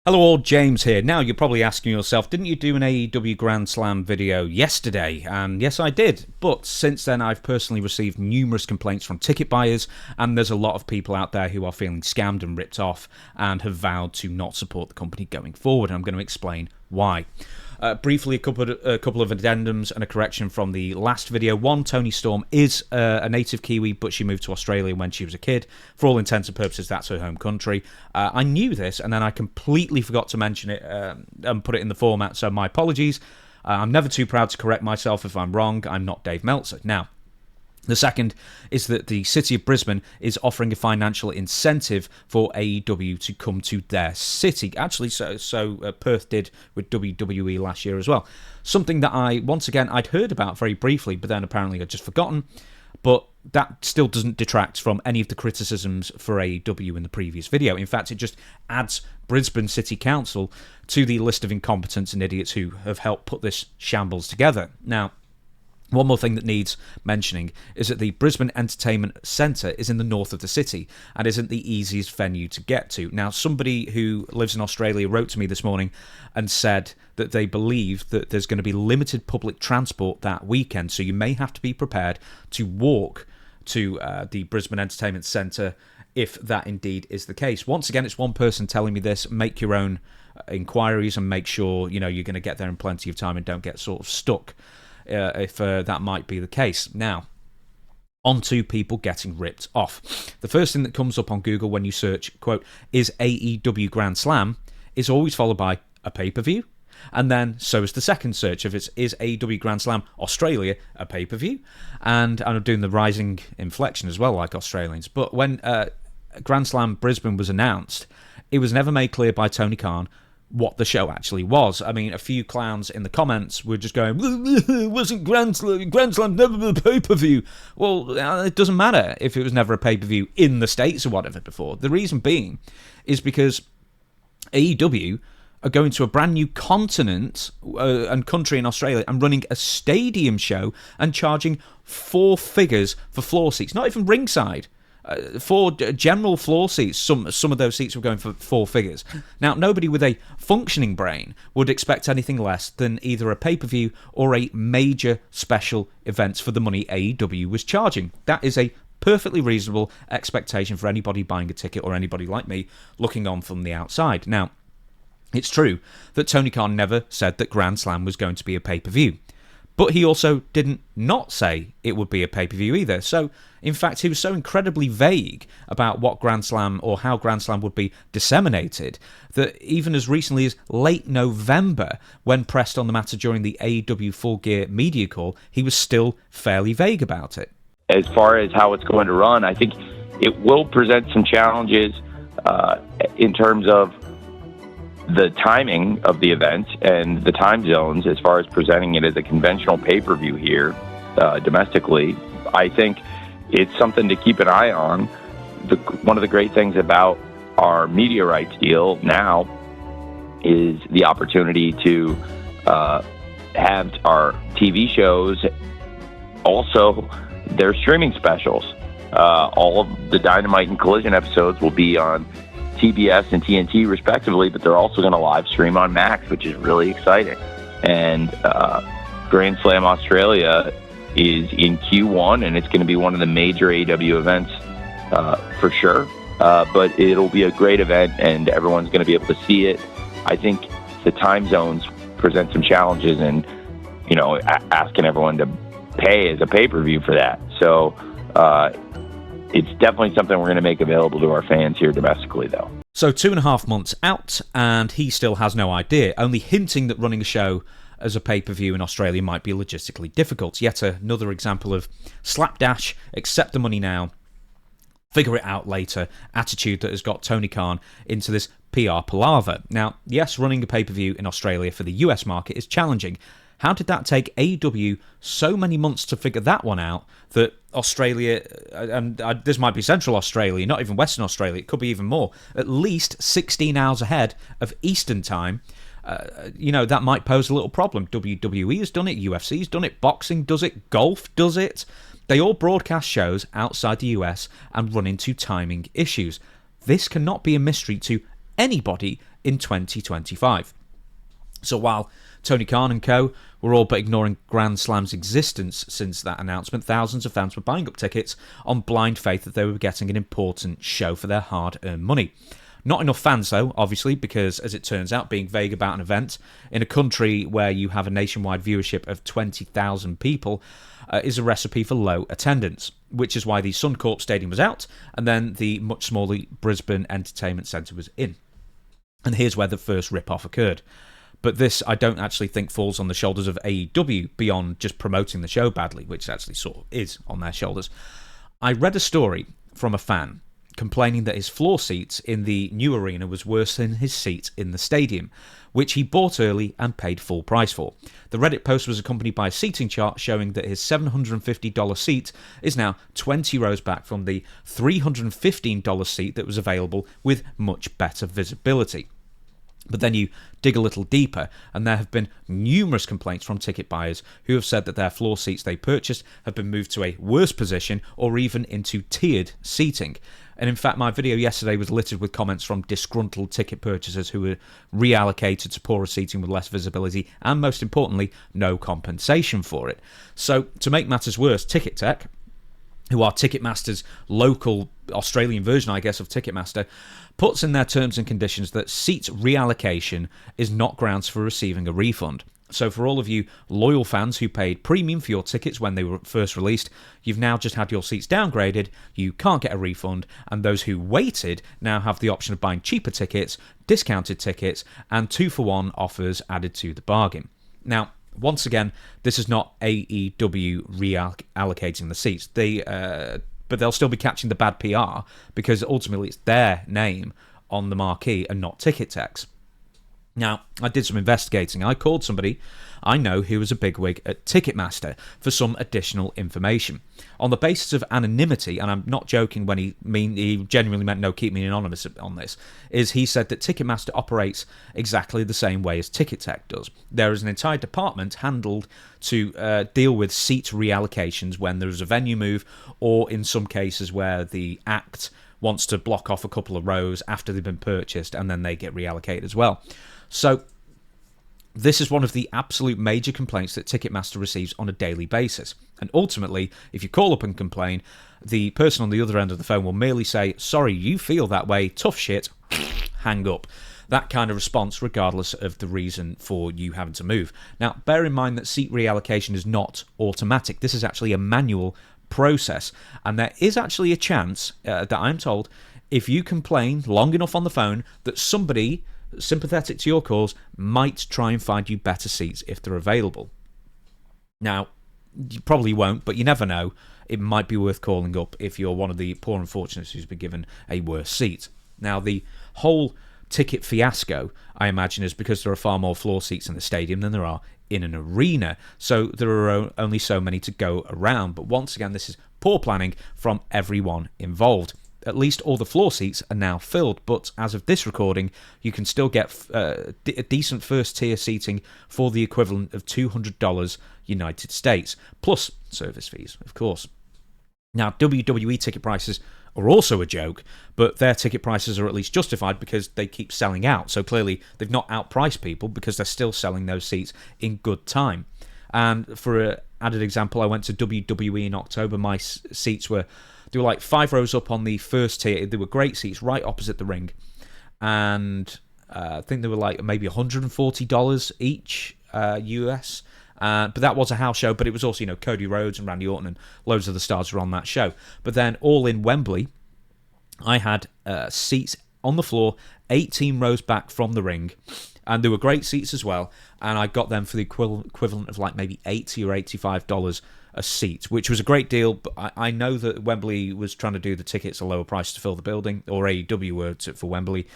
Hello all, James here. Now you're probably asking yourself, didn't you do an AEW Grand Slam video yesterday? And yes, I did. But since then, I've personally received numerous complaints from ticket buyers, and there's a lot of people out there who are feeling scammed and ripped off and have vowed to not support the company going forward. And I'm going to explain why. Briefly, a couple of addendums and a correction from the last video. One, Toni Storm is a native Kiwi, but she moved to Australia when she was a kid. For all intents and purposes, that's her home country. I knew this, and then I completely forgot to mention it and put it in the format, so my apologies. I'm never too proud to correct myself if I'm wrong. I'm not Dave Meltzer. Now, the second is that the city of Brisbane is offering a financial incentive for AEW to come to their city. Actually, so Perth did with WWE last year as well. Something that I'd heard about very briefly, but then apparently I'd just forgotten. But that still doesn't detract from any of the criticisms for AEW in the previous video. In fact, it just adds Brisbane City Council to the list of incompetents and idiots who have helped put this shambles together. Now, one more thing that needs mentioning is that the Brisbane Entertainment Centre is in the north of the city and isn't the easiest venue to get to. Now, somebody who lives in Australia wrote to me this morning and said that they believe that there's going to be limited public transport that weekend, so you may have to be prepared to walk to the Brisbane Entertainment Centre if that indeed is the case. Once again, it's one person telling me this. Make your own inquiries and make sure you're going to get there in plenty of time and don't get sort of stuck. If that might be the case. Now, on to people getting ripped off. The first thing that comes up on Google when you search, quote, is AEW Grand Slam, is always followed by a pay-per-view. And then so is the second search if it's is AEW Grand Slam Australia a pay-per-view. And I'm doing the rising inflection as well, like Australians. But when Grand Slam Brisbane was announced, it was never made clear by Tony Khan what the show actually was. I mean, a few clowns in the comments were just going, it wasn't Grand Slam, never been a pay-per-view. Well, it doesn't matter if it was never a pay-per-view in the States or whatever before. The reason being is because AEW are going to a brand new continent and country in Australia and running a stadium show and charging 4 figures for floor seats, not even ringside. For general floor seats, some of those seats were going for 4 figures. Now, nobody with a functioning brain would expect anything less than either a pay-per-view or a major special event for the money AEW was charging. That is a perfectly reasonable expectation for anybody buying a ticket or anybody like me looking on from the outside. Now, it's true that Tony Khan never said that Grand Slam was going to be a pay-per-view. But he also didn't not say it would be a pay-per-view either. So, in fact, he was so incredibly vague about what Grand Slam or how Grand Slam would be disseminated that even as recently as late November, when pressed on the matter during the AEW Full Gear media call, he was still fairly vague about it. As far as how it's going to run, I think it will present some challenges in terms of the timing of the event and the time zones as far as presenting it as a conventional pay-per-view here domestically. I think it's something to keep an eye on. One of the great things about our media rights deal now is the opportunity to have our TV shows also their streaming specials. All of the Dynamite and Collision episodes will be on TBS and TNT respectively, but they're also going to live stream on Max, which is really exciting. And Grand Slam Australia is in Q1, and it's going to be one of the major AEW events for sure. But it'll be a great event, and everyone's going to be able to see it. I think the time zones present some challenges, and asking everyone to pay as a pay-per-view for that. So it's definitely something we're going to make available to our fans here domestically, though. So 2.5 months out, and he still has no idea, only hinting that running a show as a pay-per-view in Australia might be logistically difficult. Yet another example of slapdash, accept the money now, figure it out later attitude that has got Tony Khan into this PR palaver. Now, yes, running a pay-per-view in Australia for the US market is challenging. How did that take AEW so many months to figure that one out that Australia, and this might be Central Australia, not even Western Australia, it could be even more, at least 16 hours ahead of Eastern time, that might pose a little problem. WWE has done it, UFC's done it, boxing does it, golf does it. They all broadcast shows outside the US and run into timing issues. This cannot be a mystery to anybody in 2025. So while Tony Khan and co. were all but ignoring Grand Slam's existence since that announcement, thousands of fans were buying up tickets on blind faith that they were getting an important show for their hard-earned money. Not enough fans, though, obviously, because, as it turns out, being vague about an event in a country where you have a nationwide viewership of 20,000 people is a recipe for low attendance, which is why the Suncorp Stadium was out, and then the much smaller Brisbane Entertainment Centre was in. And here's where the first rip-off occurred. But this, I don't actually think, falls on the shoulders of AEW beyond just promoting the show badly, which actually sort of is on their shoulders. I read a story from a fan complaining that his floor seats in the new arena was worse than his seat in the stadium, which he bought early and paid full price for. The Reddit post was accompanied by a seating chart showing that his $750 seat is now 20 rows back from the $315 seat that was available with much better visibility. But then you dig a little deeper, and there have been numerous complaints from ticket buyers who have said that their floor seats they purchased have been moved to a worse position or even into tiered seating. And in fact, my video yesterday was littered with comments from disgruntled ticket purchasers who were reallocated to poorer seating with less visibility and, most importantly, no compensation for it. So, to make matters worse, Ticket Tech, who are Ticketmaster's local Australian version, I guess, of Ticketmaster, puts in their terms and conditions that seat reallocation is not grounds for receiving a refund. So for all of you loyal fans who paid premium for your tickets when they were first released, you've now just had your seats downgraded, you can't get a refund, and those who waited now have the option of buying cheaper tickets, discounted tickets, and 2-for-1 offers added to the bargain. Now, once again, this is not AEW reallocating the seats. But they'll still be catching the bad PR because ultimately it's their name on the marquee and not Ticket Tech's. Now, I did some investigating. I called somebody I know who was a bigwig at Ticketmaster for some additional information. On the basis of anonymity, and I'm not joking when he genuinely meant no, keep me anonymous on this, is he said that Ticketmaster operates exactly the same way as Ticket Tech does. There is an entire department handled to deal with seat reallocations when there is a venue move, or in some cases where the act wants to block off a couple of rows after they've been purchased and then they get reallocated as well. So this is one of the absolute major complaints that Ticketmaster receives on a daily basis. And ultimately, if you call up and complain, the person on the other end of the phone will merely say, sorry, you feel that way, tough shit, hang up. That kind of response, regardless of the reason for you having to move. Now, bear in mind that seat reallocation is not automatic. This is actually a manual process. And there is actually a chance that I'm told, if you complain long enough on the phone, that somebody sympathetic to your cause might try and find you better seats if they're available. Now, you probably won't, but you never know. It might be worth calling up if you're one of the poor unfortunates who's been given a worse seat. Now, the whole ticket fiasco, I imagine, is because there are far more floor seats in the stadium than there are in an arena, so there are only so many to go around. But once again, this is poor planning from everyone involved. At least all the floor seats are now filled, but as of this recording, you can still get a decent first-tier seating for the equivalent of $200 United States, plus service fees, of course. Now, WWE ticket prices are also a joke, but their ticket prices are at least justified because they keep selling out, so clearly they've not outpriced people because they're still selling those seats in good time. And for an added example, I went to WWE in October. My seats were... They were like 5 rows up on the first tier. They were great seats right opposite the ring. And I think they were like maybe $140 each US. But that was a house show. But it was also, Cody Rhodes and Randy Orton and loads of the stars were on that show. But then all in Wembley, I had seats on the floor, 18 rows back from the ring. And they were great seats as well. And I got them for the equivalent of like maybe $80 or $85 a seat, which was a great deal. But I know that Wembley was trying to do the tickets a lower price to fill the building, or AEW were for Wembley.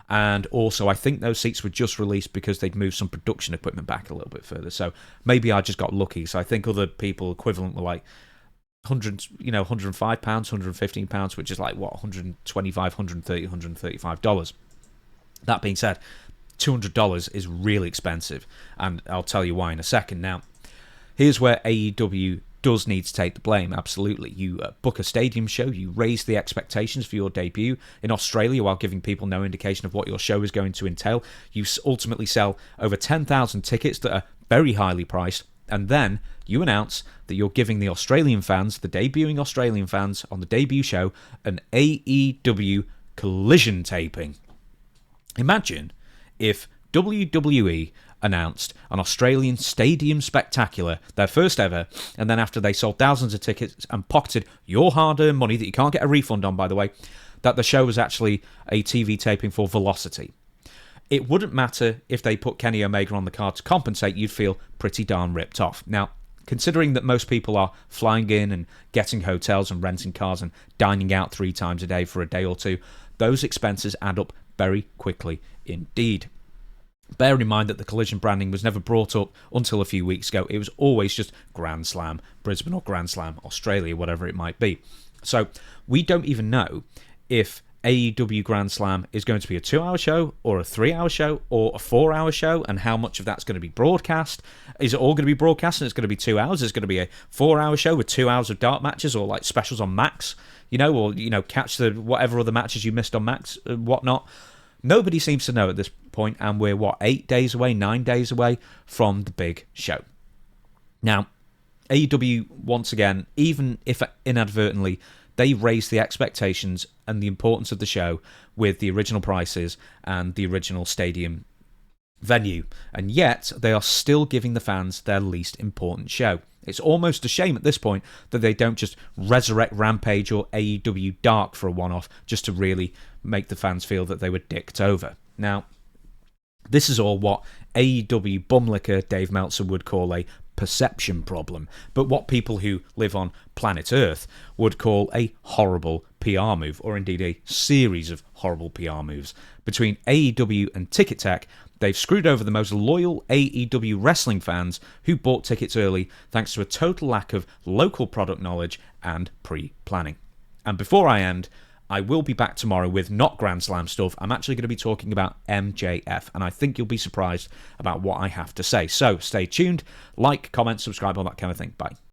And also, I think those seats were just released because they'd moved some production equipment back a little bit further. So maybe I just got lucky. So I think other people equivalent were like £105, £115, which is like, what, $125, $130, $135. That being said, $200 is really expensive, and I'll tell you why in a second. Now, here's where AEW does need to take the blame, absolutely. You book a stadium show, you raise the expectations for your debut in Australia while giving people no indication of what your show is going to entail. You ultimately sell over 10,000 tickets that are very highly priced, and then you announce that you're giving the Australian fans, the debuting Australian fans on the debut show, an AEW Collision taping. Imagine if WWE announced an Australian stadium spectacular, their first ever, and then after they sold thousands of tickets and pocketed your hard-earned money that you can't get a refund on, by the way, that the show was actually a TV taping for Velocity. It wouldn't matter if they put Kenny Omega on the card to compensate, you'd feel pretty darn ripped off. Now, considering that most people are flying in and getting hotels and renting cars and dining out 3 times a day for a day or two, those expenses add up very quickly indeed. Bear in mind that the Collision branding was never brought up until a few weeks ago. It was always just Grand Slam Brisbane or Grand Slam Australia, whatever it might be. So we don't even know if AEW Grand Slam is going to be a 2-hour show or a 3-hour show or a 4-hour show, and how much of that's going to be broadcast. Is it all going to be broadcast and it's going to be 2 hours? Is it going to be a 4-hour show with 2 hours of dark matches or like specials on Max, or catch the whatever other matches you missed on Max and whatnot? Nobody seems to know at this point, and we're 8 days away, 9 days away from the big show. Now, AEW, once again, even if inadvertently, they raised the expectations and the importance of the show with the original prices and the original stadium venue, and yet they are still giving the fans their least important show. It's almost a shame at this point that they don't just resurrect Rampage or AEW Dark for a one-off just to really make the fans feel that they were dicked over. Now, this is all what AEW bumlicker Dave Meltzer would call a perception problem, but what people who live on planet Earth would call a horrible PR move, or indeed a series of horrible PR moves. Between AEW and Ticket Tech, they've screwed over the most loyal AEW wrestling fans who bought tickets early thanks to a total lack of local product knowledge and pre-planning. And before I end, I will be back tomorrow with not Grand Slam stuff. I'm actually going to be talking about MJF, and I think you'll be surprised about what I have to say. So stay tuned, like, comment, subscribe, all that kind of thing. Bye.